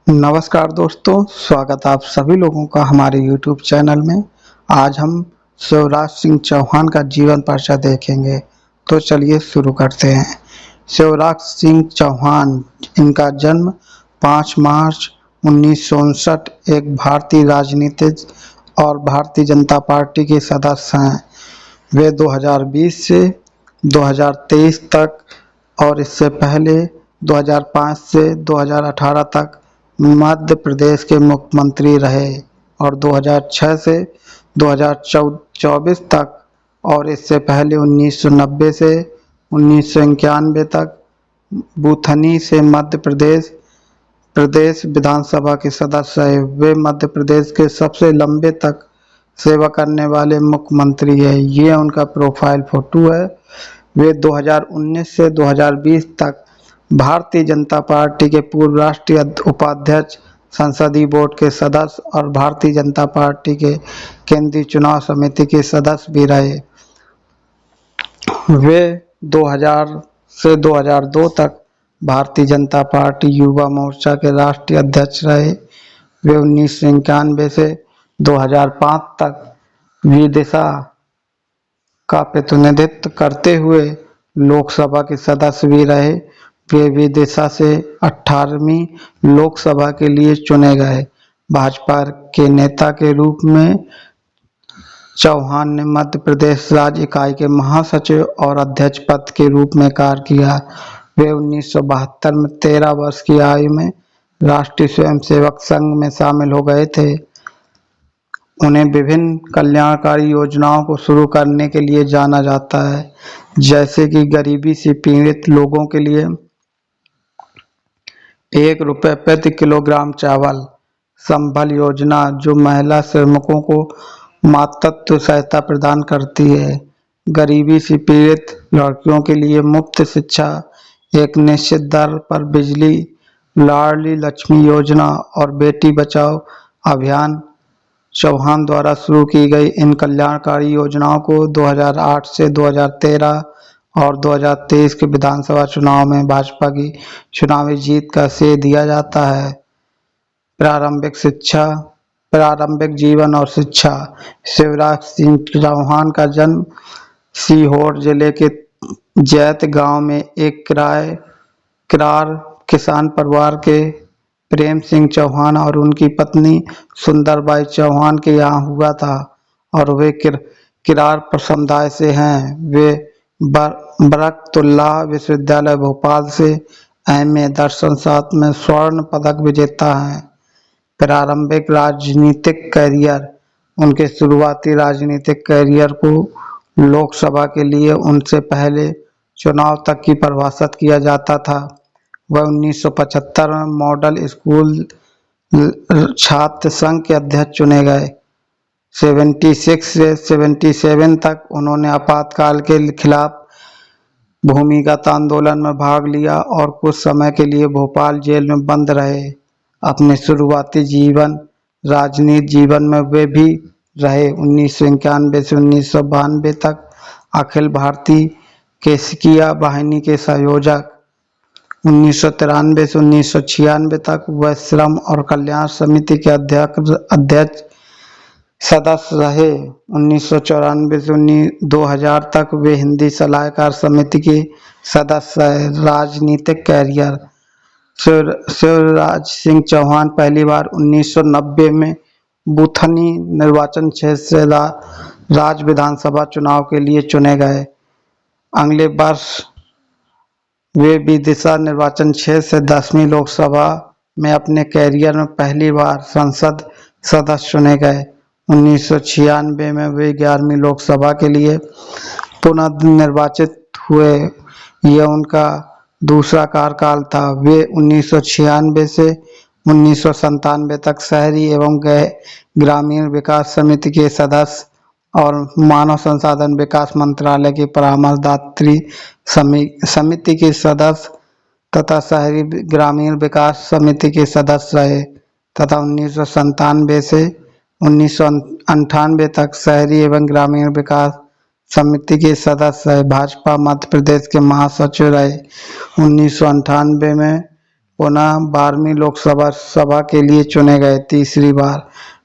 नमस्कार दोस्तों, स्वागत आप सभी लोगों का हमारे YouTube चैनल में। आज हम शिवराज सिंह चौहान का जीवन परिचय देखेंगे। तो चलिए शुरू करते हैं। शिवराज सिंह चौहान, इनका जन्म 5 मार्च 1959, एक भारतीय राजनीतिज्ञ और भारतीय जनता पार्टी के सदस्य हैं। वे 2020 से 2023 तक और इससे पहले 2005 से 2018 तक मध्य प्रदेश के मुख्यमंत्री रहे और 2006 से 2024 तक और इससे पहले 1990 से 1991 तक बुथनी से मध्य प्रदेश विधानसभा के सदस्य रहे। वे मध्य प्रदेश के सबसे लंबे तक सेवा करने वाले मुख्यमंत्री है। ये उनका प्रोफाइल फोटो है। वे 2019 से 2020 तक भारतीय जनता पार्टी के पूर्व राष्ट्रीय उपाध्यक्ष, संसदीय बोर्ड के सदस्य और भारतीय जनता पार्टी के केंद्रीय चुनाव समिति के सदस्य भी रहे। वे 2000 से 2002 तक भारतीय जनता पार्टी युवा मोर्चा के राष्ट्रीय अध्यक्ष रहे। वे 1991 से 2005 तक विदिशा का प्रतिनिधित्व करते हुए लोकसभा के सदस्य भी रहे। वे विदिशा से 18वीं लोकसभा के लिए चुने गए। भाजपा के नेता के रूप में चौहान ने मध्य प्रदेश राज्य इकाई के महासचिव और अध्यक्ष पद के रूप में कार्य किया। वे 1972 में 13 वर्ष की आयु में राष्ट्रीय स्वयंसेवक संघ में शामिल हो गए थे। उन्हें विभिन्न कल्याणकारी योजनाओं को शुरू करने के लिए जाना जाता है, जैसे कि गरीबी से पीड़ित लोगों के लिए 1 रुपये प्रति किलोग्राम चावल, संबल योजना जो महिला श्रमिकों को मातृत्व सहायता प्रदान करती है, गरीबी से पीड़ित लड़कियों के लिए मुफ्त शिक्षा, एक निश्चित दर पर बिजली, लाडली लक्ष्मी योजना और बेटी बचाओ अभियान। चौहान द्वारा शुरू की गई इन कल्याणकारी योजनाओं को 2008 से 2013 और 2023 के विधानसभा चुनाव में भाजपा की चुनावी जीत का श्रेय दिया जाता है। प्रारंभिक जीवन और शिक्षा। शिवराज सिंह चौहान का जन्म सीहोर जिले के जैत गांव में एक किरार किसान परिवार के प्रेम सिंह चौहान और उनकी पत्नी सुंदरबाई चौहान के यहाँ हुआ था और वे किरार समुदाय से हैं। वे बरकतुल्लाह विश्वविद्यालय भोपाल से एमए दर्शन शास्त्र में स्वर्ण पदक विजेता हैं। प्रारंभिक राजनीतिक कैरियर। उनके शुरुआती राजनीतिक कैरियर को लोकसभा के लिए उनसे पहले चुनाव तक की परिभाषित किया जाता था। वह 1975 में मॉडल स्कूल छात्र संघ के अध्यक्ष चुने गए। 76 से 77 तक उन्होंने आपातकाल के खिलाफ भूमिगत आंदोलन में भाग लिया और कुछ समय के लिए भोपाल जेल में बंद रहे। अपने शुरुआती राजनीतिक जीवन में वे भी रहे 1991 से 1992 तक अखिल भारतीय केसरिया वाहिनी के संयोजक। 1993 से 1996 तक वह श्रम और कल्याण समिति के अध्यक्ष सदस्य रहे। 1994 से 2000 तक वे हिंदी सलाहकार समिति के सदस्य रहे। राजनीतिक कैरियर। शिवराज सिंह चौहान पहली बार 1990 में बुथनी निर्वाचन क्षेत्र से राज्य विधानसभा चुनाव के लिए चुने गए। अगले वर्ष वे विदिशा निर्वाचन क्षेत्र से 10वीं लोकसभा में अपने कैरियर में पहली बार संसद सदस्य चुने गए। 1996 में वे 11वीं लोकसभा के लिए पुनर्निर्वाचित हुए। यह उनका दूसरा कार्यकाल था। वे 1996 से 1997 तक शहरी एवं ग्रामीण विकास समिति के सदस्य और मानव संसाधन विकास मंत्रालय के परामर्शदात्री समिति के सदस्य तथा शहरी ग्रामीण विकास समिति के सदस्य रहे तथा 1997 से 1998 तक शहरी एवं ग्रामीण विकास समिति के सदस्य रहे। भाजपा मध्य प्रदेश के महासचिव रहे। 1998 में पुनः 12वीं लोकसभा सभा के लिए चुने गए। तीसरी बार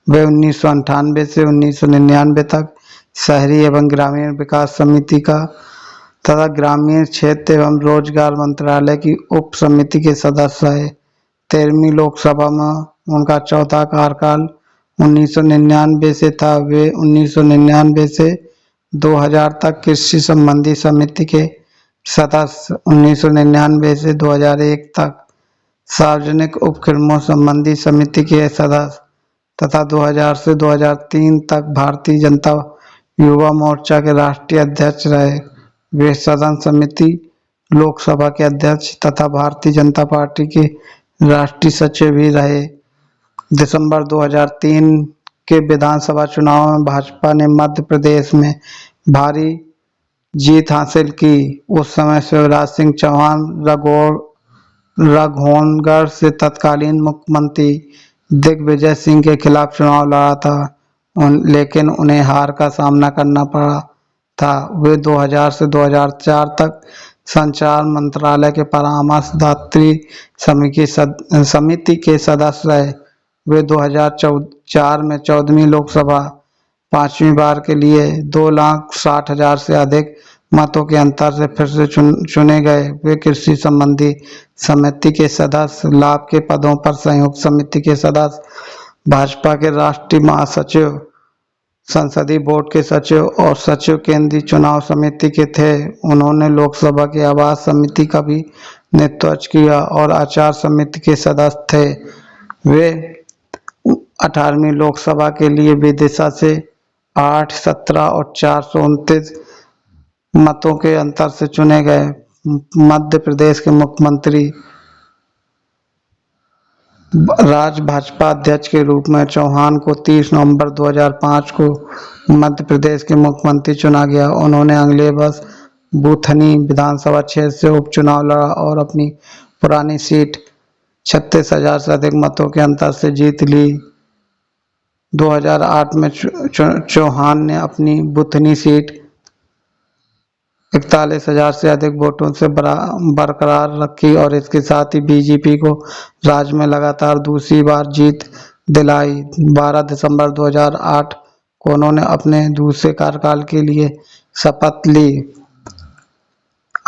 वे 1998 से 1999 तक शहरी एवं ग्रामीण विकास समिति का तथा ग्रामीण क्षेत्र एवं रोजगार मंत्रालय की उप समिति के सदस्य रहे। 13वीं लोकसभा में उनका चौथा कार्यकाल 1999 से था। वे 1999 से 2000 तक कृषि संबंधी समिति के सदस्य, 1999 से 2001 तक सार्वजनिक उपक्रमों संबंधी समिति के सदस्य तथा 2000 से 2003 तक भारतीय जनता युवा मोर्चा के राष्ट्रीय अध्यक्ष रहे। वे सदन समिति, लोकसभा के अध्यक्ष तथा भारतीय जनता पार्टी के राष्ट्रीय सचिव भी रहे। दिसंबर 2003 के विधानसभा चुनाव में भाजपा ने मध्य प्रदेश में भारी जीत हासिल की। उस समय शिवराज सिंह चौहान रघोनगढ़ से तत्कालीन मुख्यमंत्री दिग्विजय सिंह के खिलाफ चुनाव लड़ा था, लेकिन उन्हें हार का सामना करना पड़ा था। वे 2000 से 2004 तक संचार मंत्रालय के परामर्शदात्री समिति के सदस्य रहे। वे 2004 में 14वीं लोकसभा 5वीं बार के लिए 2,60,000 से अधिक मतों के अंतर से फिर से चुने गए। वे कृषि संबंधी समिति के सदस्य, लाभ के पदों पर संयुक्त समिति के सदस्य, भाजपा के राष्ट्रीय महासचिव, संसदीय बोर्ड के सचिव और सचिव केंद्रीय चुनाव समिति के थे। उन्होंने लोकसभा की आवास समिति का भी नेतृत्व किया और आचार समिति के सदस्य थे। वे 18वीं लोकसभा के लिए विदिशा से 8, 17 और 429 मतों के अंतर से चुने गए। मध्य प्रदेश के मुख्यमंत्री राज्य भाजपा अध्यक्ष के रूप में चौहान को 30 नवंबर 2005 को मध्य प्रदेश के मुख्यमंत्री चुना गया। उन्होंने अगले वर्ष बुथनी विधानसभा क्षेत्र से उपचुनाव लड़ा और अपनी पुरानी सीट 36,000 से अधिक मतों के अंतर से जीत ली। 2008 में चौहान ने अपनी बुथनी सीट 41,000 से अधिक वोटों से बरकरार रखी और इसके साथ ही बीजेपी को राज्य में लगातार दूसरी बार जीत दिलाई। 12 दिसंबर 2008 को उन्होंने अपने दूसरे कार्यकाल के लिए शपथ ली।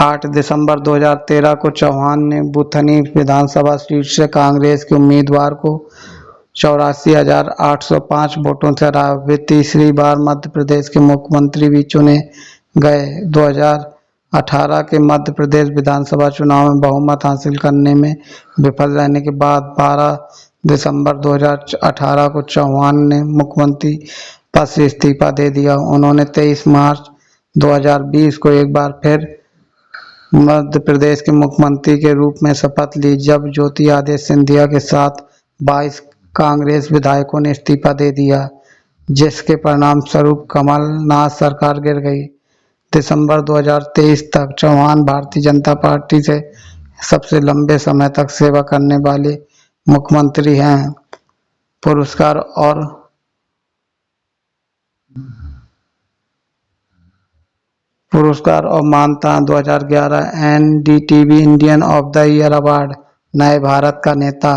8 दिसंबर 2013 को चौहान ने बुथनी विधानसभा सीट से कांग्रेस के उम्मीदवार को 84,805 वोटों से हराया। वे तीसरी बार मध्य प्रदेश के मुख्यमंत्री भी चुने गए। 2018 के मध्य प्रदेश विधानसभा चुनाव में बहुमत हासिल करने में विफल रहने के बाद 12 दिसंबर 2018 को चौहान ने मुख्यमंत्री पद से इस्तीफा दे दिया। उन्होंने 23 मार्च 2020 को एक बार फिर मध्य प्रदेश के मुख्यमंत्री के रूप में शपथ ली, जब ज्योतिरादित्य सिंधिया के साथ 22 कांग्रेस विधायकों ने इस्तीफा दे दिया, जिसके परिणाम स्वरूप कमलनाथ सरकार गिर गई। दिसंबर 2023 तक चौहान भारतीय जनता पार्टी से सबसे लंबे समय तक सेवा करने वाले मुख्यमंत्री हैं। पुरस्कार और मानता 2011 NDTV Indian of the year award, नए भारत का नेता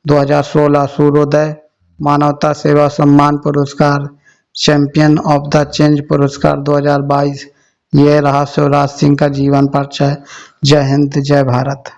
2016 सूर्योदय मानवता सेवा सम्मान पुरस्कार, चैंपियन ऑफ द चेंज पुरस्कार 2022। यह रहा शिवराज सिंह का जीवन परिचय। जय हिंद, जय भारत।